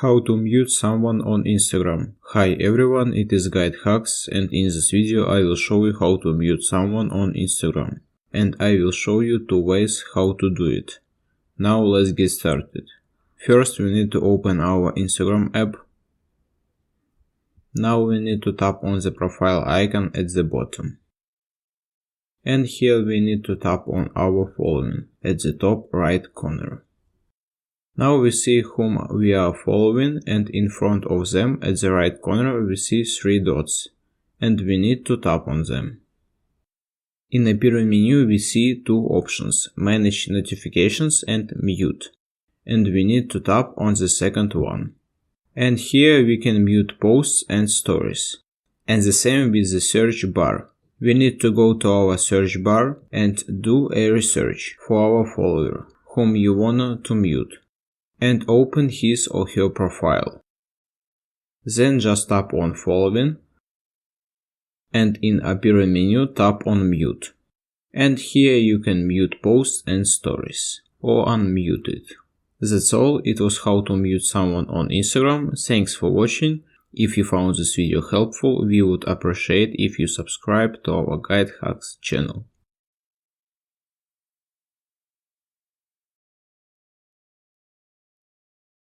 How to mute someone on Instagram. Hi everyone, it is GuideHacks, and in this video I will show you how to mute someone on Instagram. And I will show you 2 ways how to do it. Now let's get started. First we need to open our Instagram app. Now we need to tap on the profile icon at the bottom. And here we need to tap on our following at the top right corner. Now we see whom we are following, and in front of them at the right corner we see 3 dots, and we need to tap on them. In the appearing menu we see 2 options, Manage Notifications and Mute, and we need to tap on the second one. And here we can mute posts and stories. And the same with the search bar. We need to go to our search bar and do a research for our follower, whom you wanna to mute, and open his or her profile. Then just tap on following, and in appearing menu tap on mute. And here you can mute posts and stories, or unmute it. That's all, it was how to mute someone on Instagram. Thanks for watching. If you found this video helpful, we would appreciate if you subscribe to our GuideHacks channel.